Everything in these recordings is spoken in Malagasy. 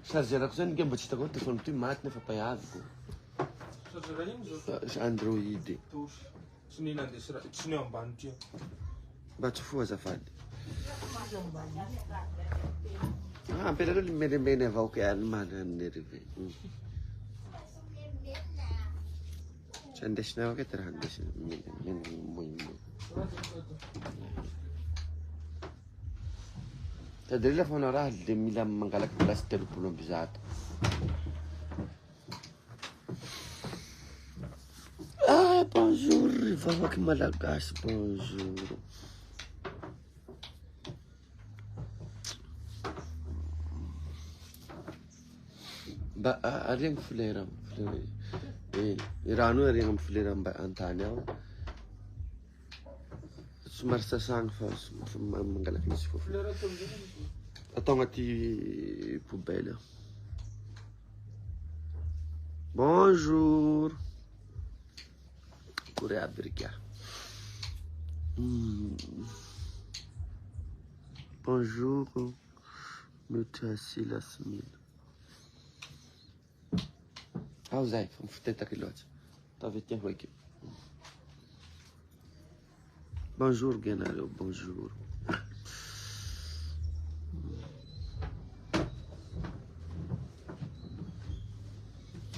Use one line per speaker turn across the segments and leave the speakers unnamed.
Chargerako zany nge mba tsy hitako telefony toy maty nefa pahiaviko. Android. Mba tsofoa azafady. Ampela reo limenimeny avao ke manany rive. Tsy andesinao avao ke ty raha andesina menimoimo. Sady reo lafa manao raha de mila mangalaky plasy 30 amby 100. Ah, bonjour, vavaky malagasy, bonjour. Mba ariagny folera, rano ariagny amy folera mba antany ao. Somary sasagny fa mangalaky misy fofo. Atao agnaty poubelle. Bonjour. Kore Abrika. Bonjour. Mutiasi Lasmina. Ao zay, fitetaky loatsy. Tavy ho aqui. Bonjour, Genaro, bonjour.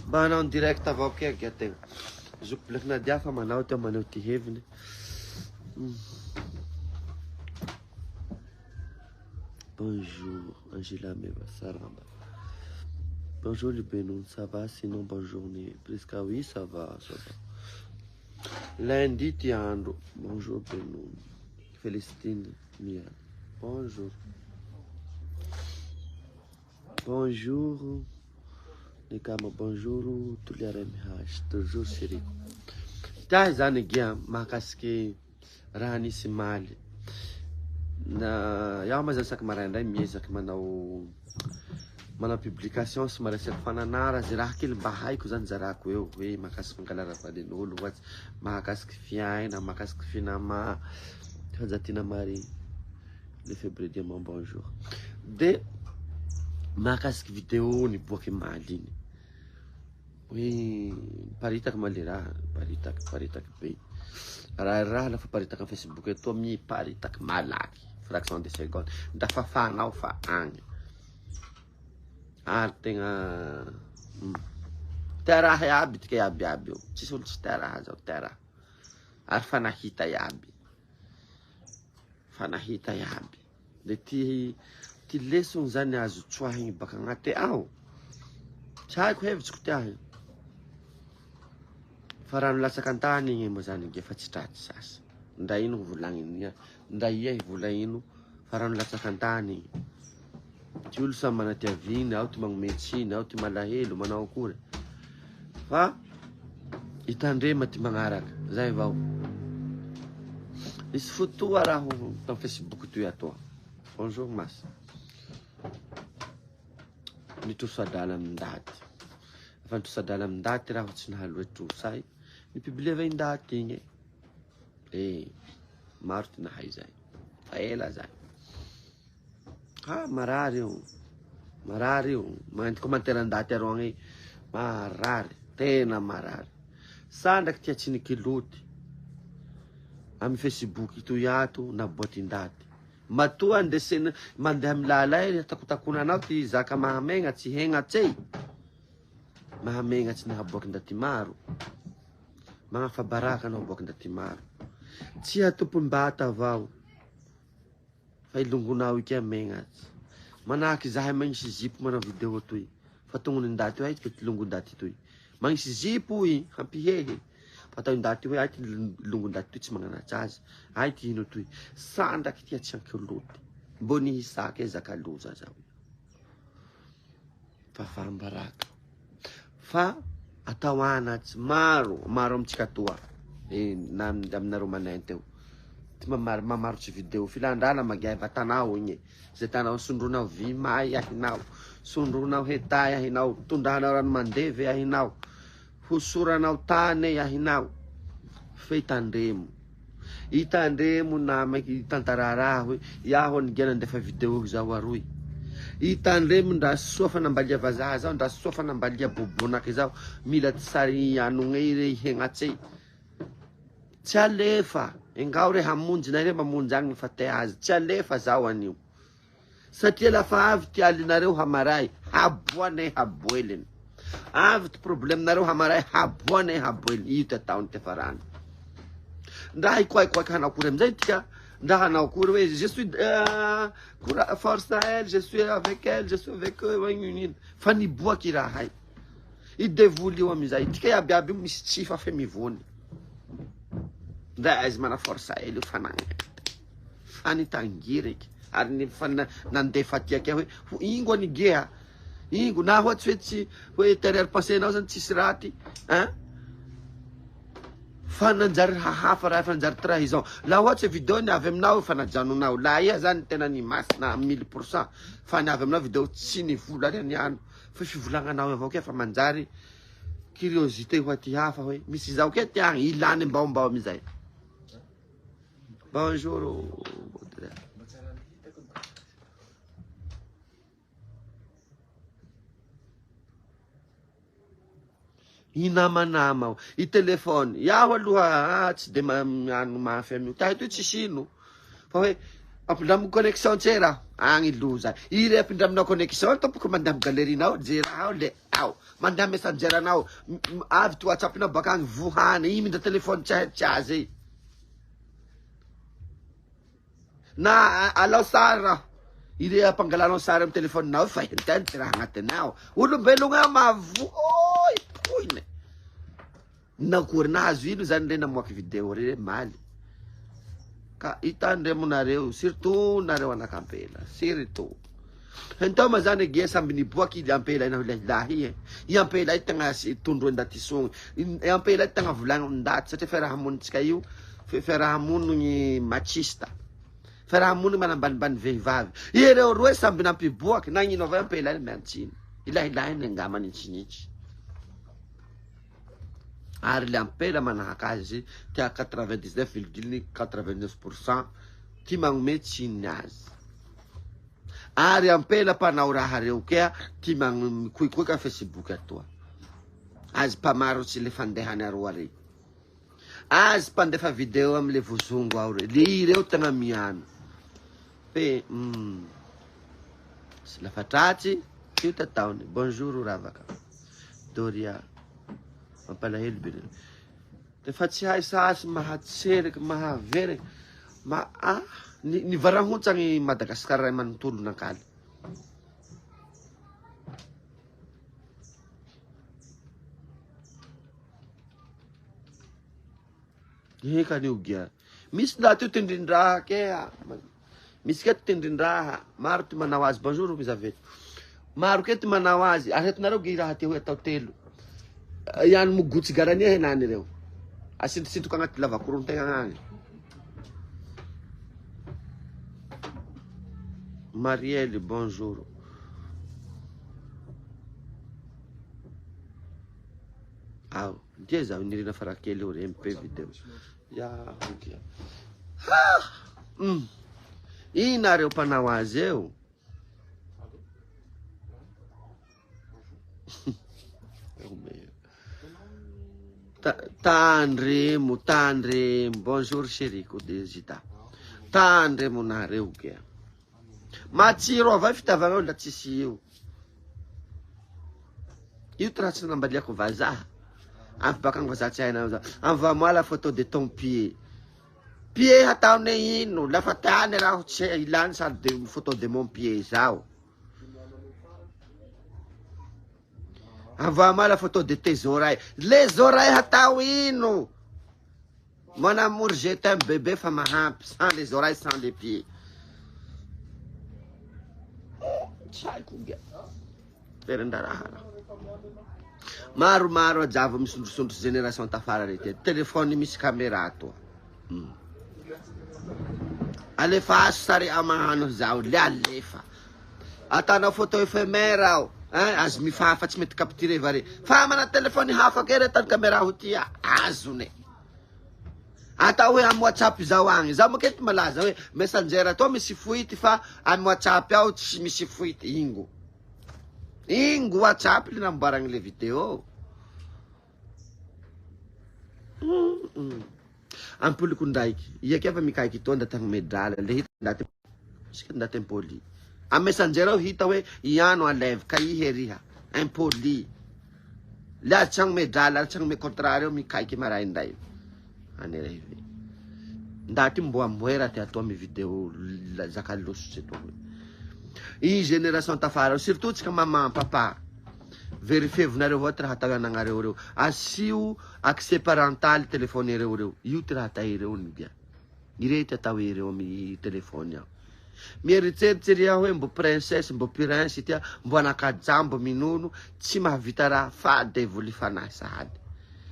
Manao en direct avao ke ategna. Zoko blaky nadia fa manao teo manao ty heviny. Bonjour, Angela Meva Saramba. Bonjour Libénon, ça va? Sinon, bonne journée. Presque oui, ça va, ça va. Lundi, Tiandro. Bonjour Benon. Célestine Mia. Bonjour. Bonjour. Nikama, bonjour. Tuliarem hash. Toujours chéri. Tá zany gia mahakasiky raha nisy maly. Na yaho mazany saky maraindray miezaky manao publication sy maresaky fananara zay raha kely mba haiko zany zarako eo hoe mahakasiky mangalara valin'olo ohatsy mahakasiky fiaina, mahakasiky finama, Fajatina Marie, le février diamant bonjour. De mahakasiky vidéo niboaky maly igny. Hoe paritaky maly raha, paritaky be. Raha lafa paritaky am Facebook eto paritaky malaky. Fraction de seconde. Da fafanao fa agny. Ary tegna teraha iaby tika iaby io. Tsisy olo tsy teraha zao teraha. Ary fanahita iaby. Fanahita iaby. De ty lesson zany azo tsoahigny baka agnaty ao. Tsy haiko hevitsiko ty ahy. Fa rano latsaky antany igny moa zany nge fa tsy traty sasa. Ndra ino volagniny, ndra ia vola ino fa rano latsaky antany igny. Ty olo samy mana ty aviny, ao ty magnometsiny, ao ty malahelo, manao akory. Fa itandrema ty magnaraka, zay vao. Nisy fotoa raho tam Facebook toy atoa. Bonjour mas. Nitrosadala amindaty. Efa nitrosadala amindaty raho tsy nahalo etrosay. Nipublieva indaty igny. Maro ty nahay zay. Fa ela zay. Marary io. Marary io. Magnenty commentaire andaty aroagny. Marary. Tena marary. Sandraky tia tsy nikiloty. Amy Facebook toy ato na boaty indaty. Matoa andesena mandeha milalay takotakonanao ty zaka mahamegna tsy hegnatsy. Mahamegnatsy nahaboaky ndaty maro. Magnafa baraka anao boaky ndaty maro. Tsy atompom-bata avao. Fa ilongonao ika megnatsy. Manahaky zahay magnisy zipo manao video toy. Fa tongony ndaty hoe ty longon-daty toy. Magnisy zipo i hampihehy. Fa tao indaty hoe ty longon-daty toy tsy magnanatsy azy. Ay ty ino toy. Sandraky tia tsy ankiloty. Mbo nihisaky e zaka loza zao. Fa fahambaraka. Fa atao anatsy maro amitsika toa. Aminareo manenty eo. Ty mamarotsy video filandrana magiay vatanao igny. Zay tanao sondronao vy may ahinao. Sondronao hetay ahinao. Tondranao rano mandevy ahinao. Hosoranao tany ahinao. Fe tandremo. Itandremo namako itantararaha hoe iaho anigena ndefa video zao aroy. Itandremo ndra soa fanambalia vazaha zao, ndra soa fanambalia bobonaky zao, mila tsary anogny re hegnatsy. Tsy alefa, engao re hamonjy na re mamonjy agny fa te azy, tsy alefa zao anio. Satria lafa avy ty alinareo hamaray, haboane haboeliny. Avy ty probleminareo hamaray, haboane haboeliny. Io ty ataony ty farany. Ndra haikoaikoaky hanakory amizay tika, ndra hanakory hoe je suis force à elle, je suis avec elle, je suis avec eux, fa niboaky raha hay. I devoly io amizay, tika iabiaby io misy tsifa fe mivony. Ndra azy mana force à elle io fanagny. Fanitangiriky. Ary ny nandefa tiaka hoe ingo anigea, ingo na ohatsy hoe tsy hoe terrière pensée-nao zany tsisy raty, hein? Fa nanjary hahafa raha, fa nanjary trahison. La ohatsy video ny avy aminao fa najanonao, la ia zany tena ny masina 1000%, fa ny avy aminao video tsy nivolany aniano, fa fivolagnanao avao ke fa manjary curiosité ho aty hafa hoe misy zao ke ty agny ilany mbaombao amizay. Bonjour. Inamanama, i telefone, iaho aloha tsy de ano mafy amio. Tahay to tsy sino. Fa hoe ampindramiko connexion tse raho, agny loza. I re ampindraminao connexion, tompoko mandeha amy galerinao, jeranao le ao. Mandeha messengeranao, avy to WhatsAppinao baka agny vohany, i mindra telefone tsy azy. Na alao sary raho. I re ampangalanao sary amy telefoninao, fa hitany ty raha agnatinao. Olombelogna mavoy. Nakory nahazo ino zany re namoaky video re maly. Ka itandremo nareo, surtout nareo anakampela, surtout. Então mas zany ge samby niboaky i ampela ina lehilahy i ampela i tagna tondro ndatisogny. I ampela i tagna volagna ndaty satria fiarahamonitsika io fiarahamoniny machista. Fiarahamoniny manambanimbany vehivavy. Ireo roe samby nampiboaky na ino avao ampela i miantsiny. Ilahilahy ngamany nitsinitsy. Ary le ampela manahaka azy tia 99,99% ty magnome tsiny azy. Ary ampela panao raha reo kea ty mikoikoika Facebook atoa. Azy pamaro tsy le fandehany aroa re. Azy pandefa video amle vozongo ao re. Le ireo tagna miano. Pe sy lafatratsy io tataony. Bonjour ravaka. Doria. Mampalahelo be. Defa tsy hay sasy mahatseriky mahavery ny varahontsagny Madagasikara ray manontolo nakaly. Eka nio gia. Misy ndaty io tindrindraha ke. Misy ke tindrindraha. Maro ty manao azy. Bonjour mizavety. Maro ke ty manao azy. Aretinareo ge raha ty hoe atao telo. Iany mogotsy garania henany reo. Asintosintoka agnaty lavakorontegna agny. Marielle, bonjour. Ao, dia zaho nirina farakely eo MP video. Ya, dia. Inareo panao azy eo. Tandremo, bonjour chérie, Kodezita. Tandremo nareo kea. Matsiro avay fitavanao la tsisy io. Io tratsy nambaliako vazaha. Avy baka ang vazaha tsy hainao. Envoie-moi la photo de ton pied. Pied hataone ino. Lafa tany raho tsy ilany sady de photo de mon pied zao. Envoie-moi la photo de tes oreilles. Les oreilles hatao ino. Mon amour, je t'aime bébé fa mahampy. Sans les oreilles, sans les pieds. Maro ajavo misondrosondro génération tafara rety. Telefone misy caméra toa. Alefa sary amahano zao. Le alefa. Atanao photo éphémère ao. Azo mifafa tsy mety capturé vare. Fa mana telefone hafa kere tan caméra hotia azone. Ata hoe amy WhatsApp zao agny. Zaho mankety malaza hoe Messenger atao misy fuity fa amy WhatsApp ao tsy misy fuity ingo. Ingo WhatsApp le nambaragny le vidéo. Ampoliko ndraiky. Iake efa mikaiky to ndatagny medrala le hita ndaty impoli. A Messenger ao hita hoe iano aleve ka iheriha. Impoli. Le atsagny medrala, atsagny me contrario mikaiky maraindray. Anerevi. Ndaty mbo amboera te atao me vidéo zaka loso se to. I génération tafara, surtout tsika maman, papa. Vérifiez vunareo voa raha atao anagnareo reo. Asio accès parental téléphone reo. Io ty raha ataireo ny dia. Irety atao ireo amy telefone ao. Mieritseritsy hoe mbo princesse, mbo prince tia, mbo anakajambo minono, tsy mahavita raha fa devoli fanahy sahady.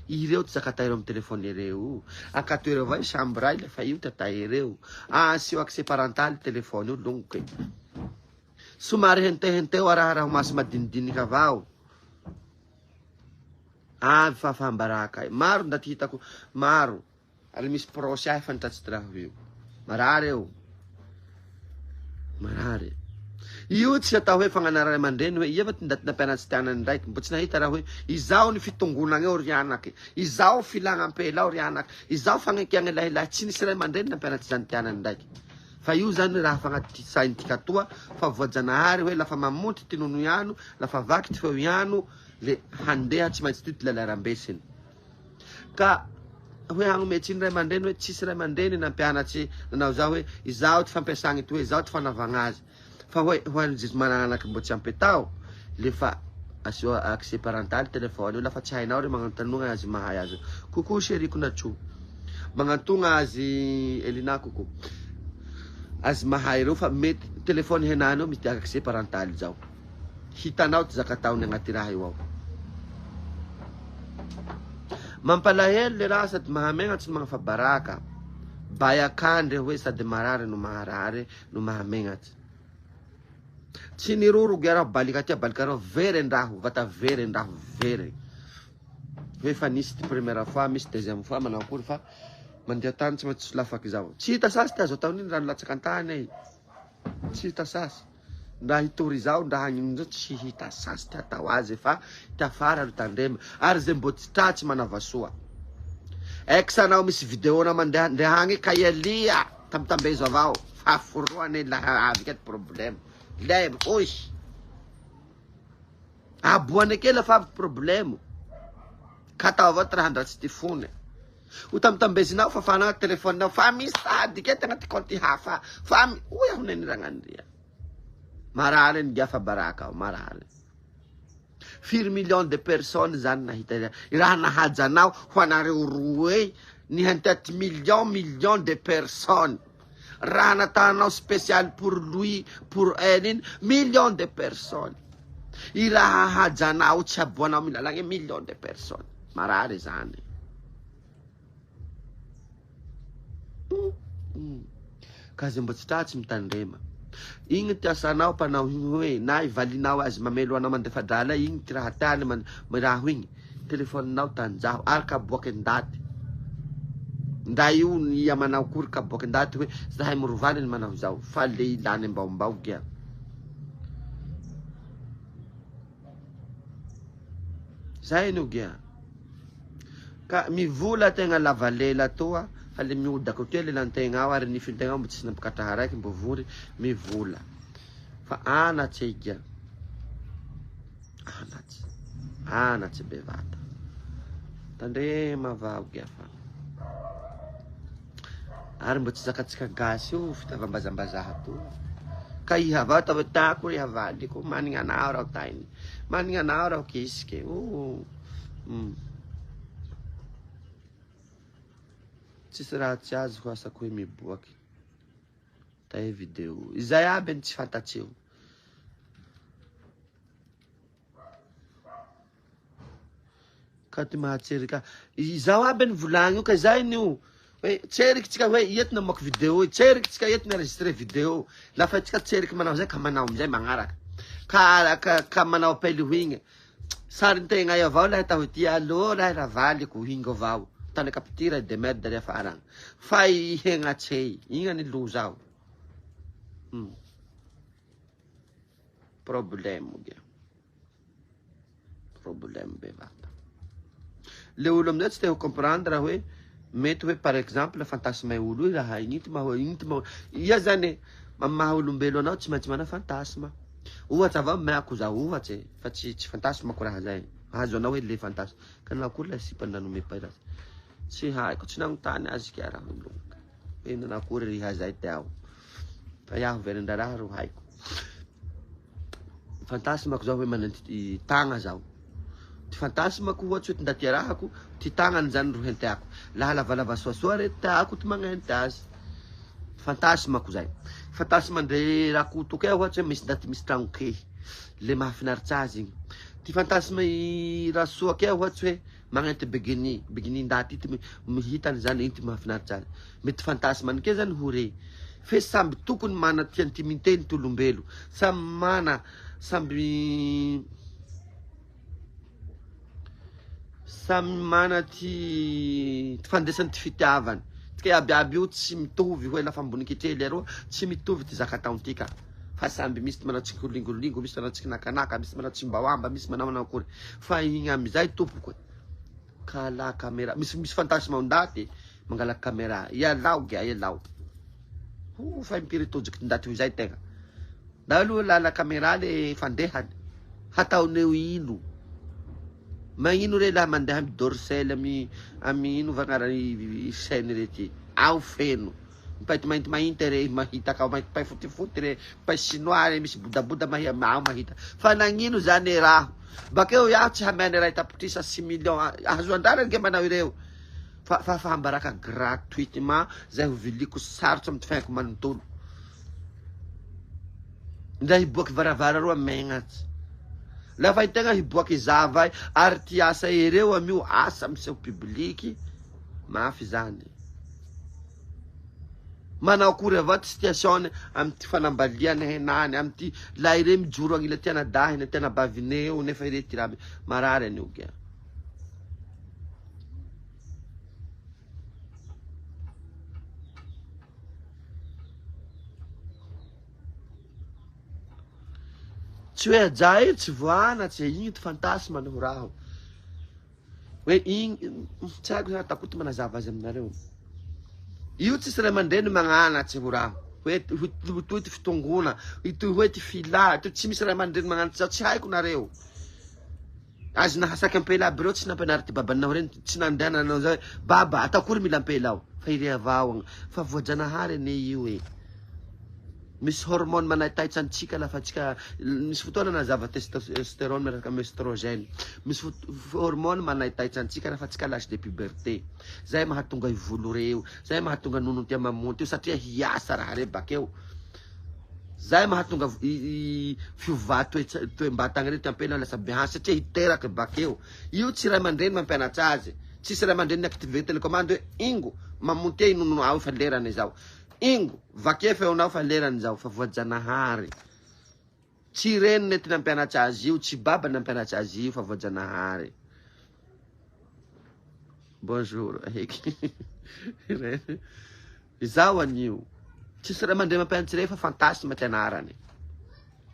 Ireo ty zaka ataireo amy telefone reo. Akatoereo vai chambre ile fa io ty ataireo. Asio accès parental telefone io lonko. Somary hente-henteo araha maso madinidinika avao. Avy fafambaraka. Maro ndaty hitako, maro. Ary misy prosy ahy fantatsy ty raha io. Marary eo. Marary. Io tsy atao hoe fagnanara aman-dreny hoe ia ty ndaty nampianatsy ty anany ndraiky. Mbo tsy nahita raha hoe izao ny fitongonana eo ry anaky. Izao filagnampela ao ry anaky. Izao fagnekiagna lahilahy tsy nisy ray aman-dreny nampianatsy zany ty anany ndraiky. Fa io zany raha fagnaty sainy katoa fa voajanahary hoe lafa mamonty ty nono iano, lafa vaky ty feo iano, le handeha tsy maintsy ty lalaram-besiny. Ka hoe hagnome tsiny ray aman-dreny hoe tsisy ray aman-dreny nampianatsy nanao zao hoe izao ty fampiasagny ty hoe izao ty fanavagna azy. Fa hoe hoan'izy mananaky mbo tsy ampetao, le fa asio accès parental telefone io lafa tsy hainao re magnantanogna azy mahay azy. Coucou chéri-ko natro. Magnantogna azy Elina coucou. Azy mahay reo fa mety telefone henany io misy accès parental zao. Hitanao ty zaka ataony agnaty raha io ao. Mampalahelo le raha sady mahamegna tsy magnafabaraka. Bayakandre hoe sady marary no maharary no mahamegnatsy. Tsy niroro gyaraho balika tia balika raho very andraho, vata very andraho very. Hoe fa nisy ty première fois, misy deuxième fois manao akory fa mandeha tany tsy maintsy lafaky zao. Tsy hita sasy ty azo atao niny rano latsaky antany e. Tsy hita sasy. Nda hitory zao, nda hagnino tsy hita sasy ty atao azy fa ty afara ro tandrema. Ary ze mbo tsy tratsy manavasoa. Eksanao misy vidéo na mandeha hagny ka ialia tamtambezo avao. Fa foroane laha avy ket problème. Lem, oy. Aboane ke la fa problème. Kata avao ty raha andratsy ty fone. O tamtambezinao fa fanao telefoninao fa misady ke agnaty compte hafa. Fa oy ahoneny ragnandria. Marare ny gafa baraka, marare. 4 millions de personnes zany nahita raha nahajanao ho anareo roe ni 27 millions de personnes. Raha natanao spécial pour lui, pour elle, millions de personnes. I raha hajanao tsy aboanao milalagny millions de personnes. Marare zany. Kazy mbo tsy tratsy mitandrema. Igny ty asanao mpanao igny hoe na ivalinao azy mamelo anao mandefa drala igny ty raha tany raha igny telefoninao tanjaho ary kaboaky ndaty. Nda io ny amanao kory kaboaky ndaty hoe zahay morovany ny manao zao fa le ilany mbao gya. Zay no gya. Ka mivola tegna lavalela toa. Hali miodako tele lantegna ao ary nifintegna mbo tsy nampikatra raiky mbo vory mivola. Fa anatsy igya. Anatsy bevata. Tandrema vao gya fa. Ary mbo tsy zakatsika gasy io fitavambazambazaha to. Ka iha vao tava tako iha valiko manigna anao raho tainy. Manigna anao raho kisike. Tsisy raha tsy azo ho asako hoe miboaky. Tahe video. Izay aby tsy fantatseo. Ka ty mahatsery ka. Izao aby ny volagny io ka zay nio. Hoe tseriky tsika hoe iety namoaky video. Tseriky tsika iety naregistre video. Lafa tsika tseriky manao zay ka manao amizay magnaraka. Ka manao appel ho igny. Sarintegna io avao laha tao ty alô laha ravaliko hingo avao. tany kapitira demerda rehefa aragna fa ihegnatsy igny ny lozao problème ge problème bevata le olo amizay tsy te ho comprendre hoe mety hoe par exemple fantasme olo raha intima ia zany maha olombelo anao tsy maintsy mana fantasma ohatsy avao meako za ohatsy fa tsy fantasma ko raha zay azo anao hoe le fantasma ka nakory la sipananome pailazy tsy haiko tsy nagnontany azy ka raha oloka hoe nakory riha zay tiao fa iaho verendraraha ro haiko fantasmako zao hoe mananty tagna zao ty fantasmako ohatsy hoe tindaty rahako ty tagnany zany ro hentiako laha lavalava soasoa re tiako ty magnenty azy fantasmako zay fantasma andre rakoto kay ohatsy hoe misy ndaty misy tragno kehy le mahafinaritsy azy igny ty fantasma rasoa kay ohatsy hoe magnenty begini ndaty ity mihitany zany iny ty mahafinaritsy azy mety fantasmany ke zany ho re fe samby tokony mana ty intimité ny tolombelo samby mana samby mana ty fandesany ty fitiavany ty abiaby io tsy mitovy hoe lafa ambony kitrely aroa tsy mitovy ty zaka taontika fa samby misy ty manao tsikololingolingo misy manao tsikinaka misy manao tsimbawamba misy manao akory fa igny amizay tompoko kala kamera misy fantasma ndaty mangala kamera ialao ge ialao fa impiry tojiky ndaty ho zay tegna dalo lala kamera le fandehany hataoneo ino magnino re laha mandeha amy dorsel amy ino vagnarany chaîne rety ao feno mipaity mainty re mahita ka mainty pay fotifoty re pay chinois re misy bodaboda ao mahita fa nagnino zany raho bakeo iaho tsy hamene ray tapitrisa 6 millions azo andrarany ke manao ireo fa hambaraka gratuitement zay ho viliko sarotsy amy ty fiainako manontolo ndra hiboaky varavara roa megnatsy lafa itegna hiboaky zavay ary ty asa ereo amio asa miseho publiky mafy zany manao akory avao ty situation amy ty fanambaliany henany amy ty la ire mijoro agny le tiana dahiny tiana bavineo nefa ire ty raha marary anio ge tsy hoe aja io tsy voanatsy igny ty fantasma no raho hoe igny tsy haiko za takoty manazava azy aminareo io tsisy ray aman-dreny magnanatsy ho raho hoe toy ty fitongona ito hoe ty filà tsy misy ray aman-dreny magnanatsy zao tsy haiko nareo azy nahasaky ampela aby reo tsy nampianary ty babanao reny tsy nandehananao zay baba ataokory mila ampelao fa ire avao fa voajanahary ane io misy hormone manahitaitsy antsika lafa tsika misy fotoana nazava testostérone miaraka amy estrogène misy hormone manahitaitsy antsika lafa tsika l'âge de puberté zay mahatonga ivolo reo zay mahatonga nono tia mamonty io satria hiasa raha re bakeo zay mahatonga fiovà toe-mbatagna re ty ampela lasa bihan satria hiteraky bakeo io tsy ray aman-dreny mampianatsy azy tsisy ray aman-dreny activé télécommande hoe ingo mamonty e nono ao fa lerany zao ingo vake feonao fa lerany zao fa voajanahary tsy reny nety nampianatsy azy io tsy baba nampianatsy azy io fa voajanahary bonjour eky izao anio tsisy ray aman-dreny mampianatsy re fa fantasma ty anarany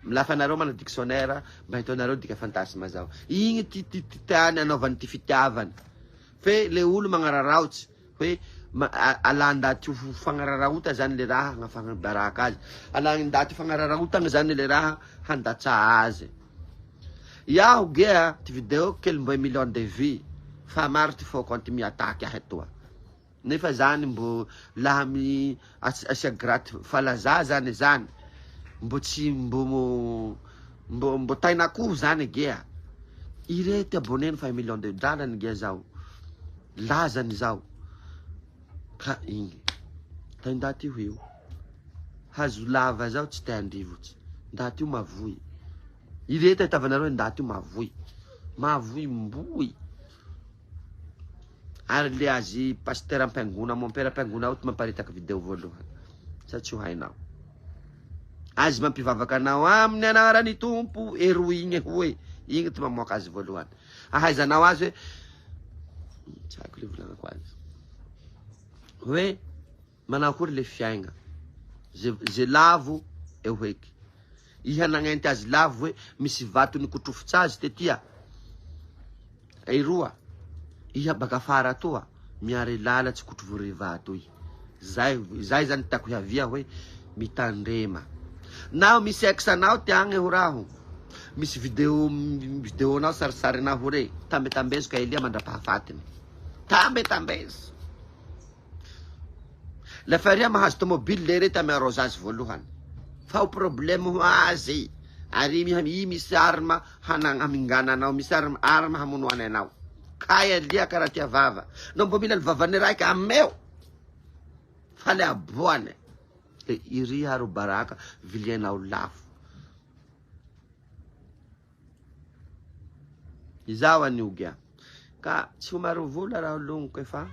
lafa anareo mana dictionnaire mba hitaonareo dika fantasma zao igny ty tiany anaovany ty fitiavany fe le olo magnararaotsy hoe alandaty fagnararaota zany le raha hagnafanambaraka azy alandaty fagnararaotagna zany le raha handatsa azy iaho gea ty video kely mbo 1 million de vues fa maro ty faux compte miataky ahy etoa nefa zany mbo laha asia graty falaza zany mbo tsy mbo tainakoho zany gea ire ty abonneny fa 1 million de dranany gea zao lazany zao ka igny taindaty io hazo lava zao tsy te andrivotsy ndaty io mavoy ire ty atavanareo ndaty io mavoy mboy ary le azy pasteur ampiangona mompera ampiangona ao ty mamparitaky video voalohany sa tsy ho hainao azy mampivavaky anao amin'ny anarany tompo eroy igny hoe igny ty mamoaka azy voalohany ahaizanao azy hoe Tsy haiko le volagnako azy. Hoe manao akory le fiaigna. Ze lavo eo heky. Iha nagnenty azy lavo hoe misy vato nikotrofitsy azy tetia. Roa, iha baka afara toa miary lala tsy kotrovory vato i. Zay zany tiako hiavia hoe mitandrema. Nao misy ex-nao tiagny ho raho. Misy videonao sarisarinao ho re. Tambetambezo ka Elia mandrapahafatiny. Tambetambezo. Lafa ria mahazo tomobily le re tamy arrosage voalohany. Fa o problème ho azy. Ary misy arma hamingana anao. Misy arma hamonoana anao. Kaya Elia karaha tia vava. No mbo mila vavany raika ameo. Fa le aboane. Le iri haro baraka vilianao lafo. Izaho aniogia. Ka tsy homaro vola raha longo efa.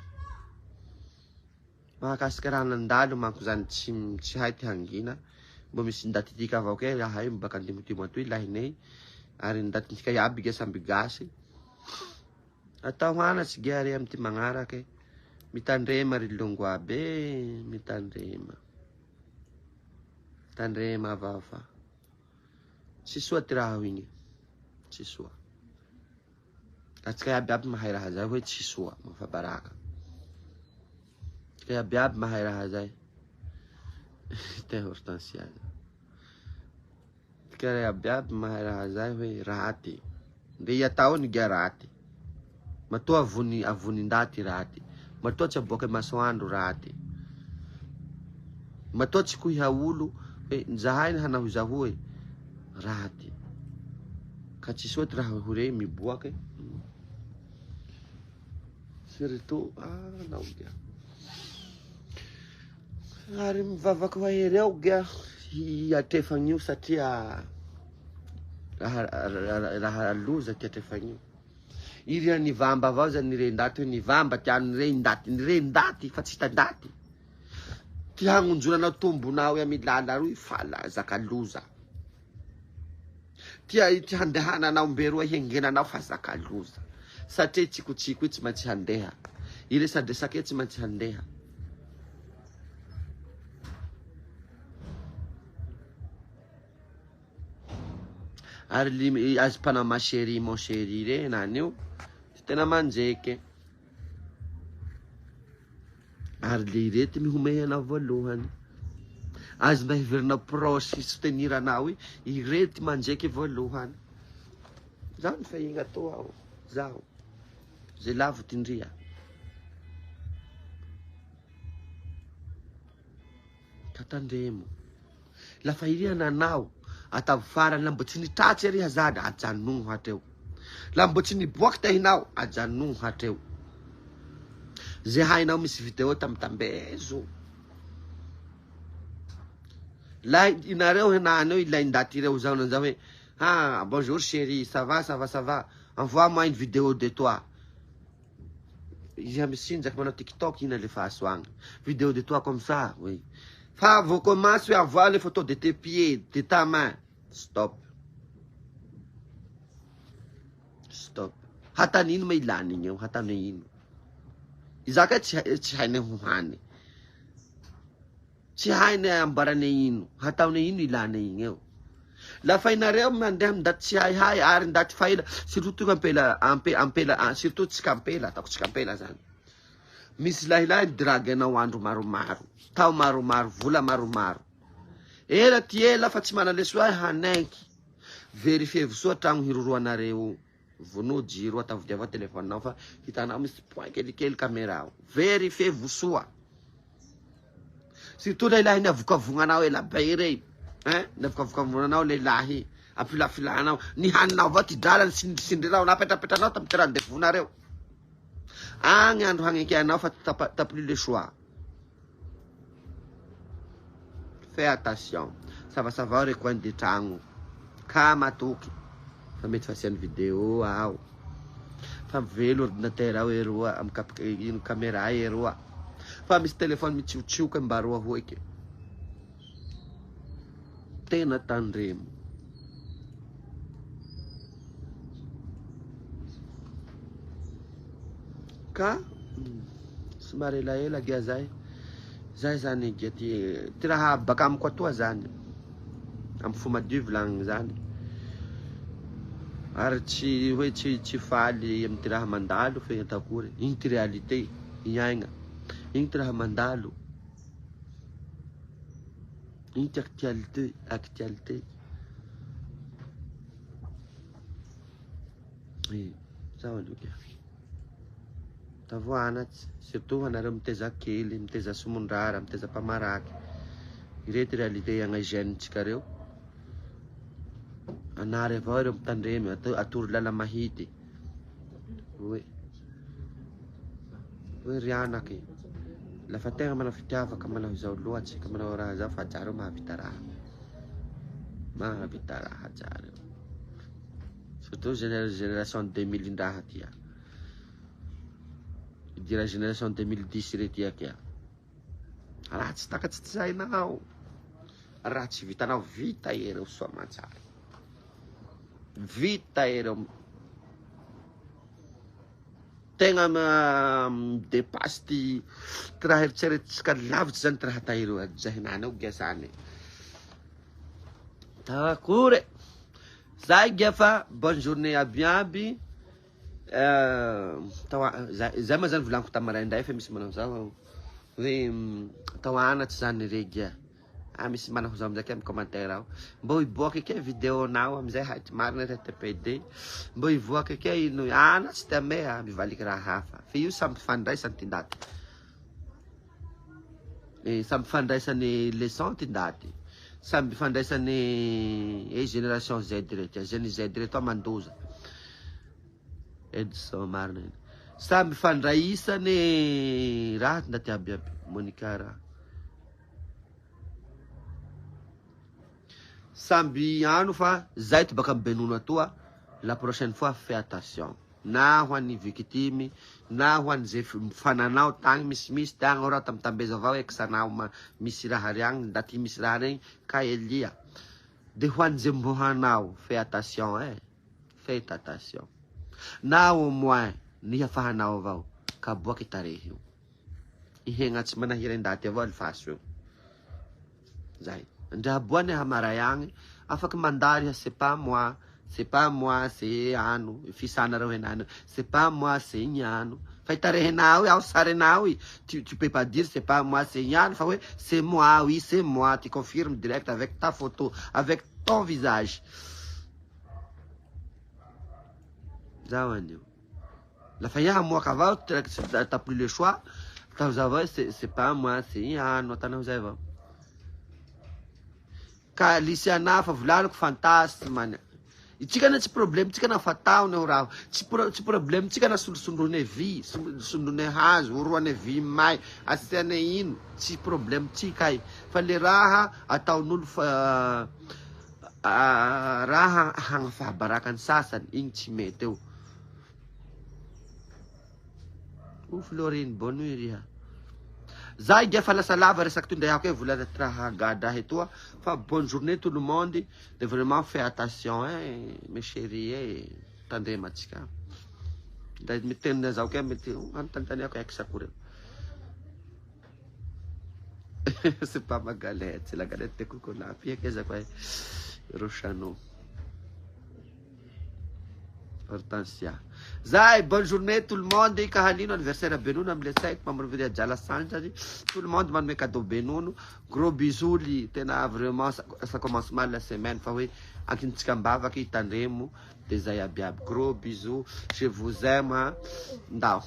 Mahakasika raha nandalo manko zany tsy hay ty hangina. Mbo misy ndaty tika avao ke rahay mbaka ndimotimo atoy lahinay. Ary ndaty tika iaby ge samby gasy. Atao hoanatsy ge are amty magnarake. Mitandrema ry longo aby. Mitandrema. Mitandrema avafa. Tsy soa ty raha igny. Tsy soa. Atsika iaby mahay raha zay hoe tsy soa. Mafabaraka. Atsika iaby mahay raha zay. Te Hortensia. Atsika iaby mahay raha zay hoe raty. Nde iatao ny ge raty. Matoa avony ndaty raty. Matoa tsy aboaka masoandro raty. Matoa tsy kuiha olo nzahay ny hanao zahoe raty. Ka tsy soa ty raha hore miboake. Surtout nao dia. Ary mivavaky ho ereo gea hiatrefagny satria raha loza ty atrefagny. Iria nivamba avao zany nirendaty hoe nivamba tiano nirendaty fa tsy tandaty. Ty hagnonjonanao tombonao amilala roy fala zaka loza. Ty handehananao mberoa hengenanao fa zaka loza. Satria tsikotsiko io tsy maintsy handeha. Iresadresaka tsy maintsy handeha. Ary azy pana ma chéri mon chéri re nanio. Tena manjeky. Ary le rety mihome anao voalohany. Azy mba hiverinao prosy soutenir anao irety manjeky voalohany. Zaho ny fahigna toa ao. Zaho. Ze lavo tindria. Tatandremo. Lafa iria nanao. Atavy farany la mbo tsy nitratsy ary hazada ajanogno hatreo. La mbo tsy niboaky tahinao ajanogno hatreo. Ze hainao misy video tambetambezo. La inareo henaneo ilay ndaty reo zao nanzao hoe bonjour chérie, ça va, ça va, ça va. Envoie-moi une vidéo de toi. J'ai sinjaky manao TikTok ina le fahasoagny. Vidéo de toi comme ça, oui. Fa vous commencez à voir les photos de tes pieds, de ta main. Stop. Stop. Hatanino may ilany igny eo, hatanino. Izaka tsy hainy hohany. Tsy hainy ambarane ino. Hataone ino ilany igny eo. Lafa inareo mandeha ndaty tsy hay ary ndaty faila. Surtout ampela, surtout tsika ampela, ataoko tsika ampela zany. Misy lahilahy drague anao andro maromaro. Tao maromaro, vola maromaro. Ela ty ela fa tsy manaleso ahy hanaiky. Verifiez soa tragno hiroroanareo. Vono jiro atavidiava telefoninao fa hitanao misy point kelikely caméra. Verifiez soa. Surtout lehilahy niavokavognanao ela bay rey. Niavokavognanao lehilahy. Afilafilanao. Ny haninao avao ty dralany sindrinao napetapetranao tamy ty rendez-vous-nareo. Agny andro hagnekeanao fa t'as plus le choix. Fais attention. Ça va recoin de tragno. Ka matoky. Fa mety fasiany vidéo ao. Fa mivelo ordinateur ao eroa. Amy caméra eroa. Fa misy telefone mitsiotsikoka mbaroa hoeky. Tena tandremo. ka somary elaela gia zay zany gia ty raha baka amiko atoa zany amy fo madio volagny zany ary tsy hoe tsy faly amy ty raha mandalo fe ataokory igny ty réalité iaigna igny ty raha mandalo igny ty actualité zao aloha tavoanatsy surtout anareo miteza kely miteza somondrara miteza mpamaraky irety réalité agna hygiène-tsika reo anary avao reo mitandremy atory lala mahity hoe ry anaky lafa tegna manao fitiavaka manao zao loatsika manao raha zao fa ajareo mahavita raha ajareo surtout génération 2000 ndraha tia idira génération 2010 rety akia raha tsy takatsy ty zainao raha tsy vitanao vita ereo soa matsara vita ereo tegna dépasse ty raha eritseretisika lavitsy zany ty raha tahireo ajahinany ao gia zany takore zay gia fa bonne journée aby zay ma zany volaniko tamaraindray fa misy manao zao hoe taoanatsy zany regia misy manao zao amizay ke amy commentaire ao mbo iboaka ke vidéo nao amizay haity marina RTPD mbo ivoaka ke ino anatsy ty ame mivaliky raha hafa fa io samby fandraisany ty ndaty samby fandraisany leçon ty ndaty samby fandraisany génération Z rety Gen Z reto mandoza Edson marina samby fandraisany raha ty ndaty aby Monica raha samby ano fa zay ty baka ambenono atoa la prochaine fois fais attention na ho an'ny victime na ho an'ny zay fananao tagny misy tagny ora tambeza avao eksanao misy raha riagny ndaty misy raha regny ka elia de ho an'ny zay mbohanao fais attention fais attention na au moins ny hafahanao avao ka boaky tarehy io ihegna tsy manahiry ndaty avao alfaso io zay ndra boany hamaray agny afaky mandary c'est pas moi c'est ano fisana reo henany c'est pas moi c'est ignano fa itarehinao ao sarinao tu peux pas dire c'est pas moi c'est ignano fa hoe c'est moi oui c'est moi tu confirmes direct avec ta photo avec ton visage zao anio lafa iha moaka avao t'as plus le choix tazava c'est pas moi c'est ignano atanao zay avao ka lisiana fa volaniko fantasy man itsika na tsy problème tsika na fatao na raha tsy problème tsika na solosondrone vy sondrone hazo oroane vy may asiane ino tsy problème tsika fa le raha ataon'olo raha hagnafahabarakany sasany igny tsy mety eo Florine bonne nuit riha zay gia fa lasa lava resaky tondrehako volana raha gadahy etoa fa bonne journée tout le monde de vraiment fait attention mes chéris tandrematsika da miteny zao ke mety antantaniako eksakory c'est pas ma galette c'est la galette de coconut pia que ça quoi Rochano Hortensia zay bonne journée tout le monde kahalino anniversaire Benono amle 5 mamrovia Jala Sanjari tout le monde manome cadeau Benono gros bisous li tena vraiment ça commence mal la semaine fa oui akintsika mbavaky tandremo de zay abiab gros bisous je vous aime ndao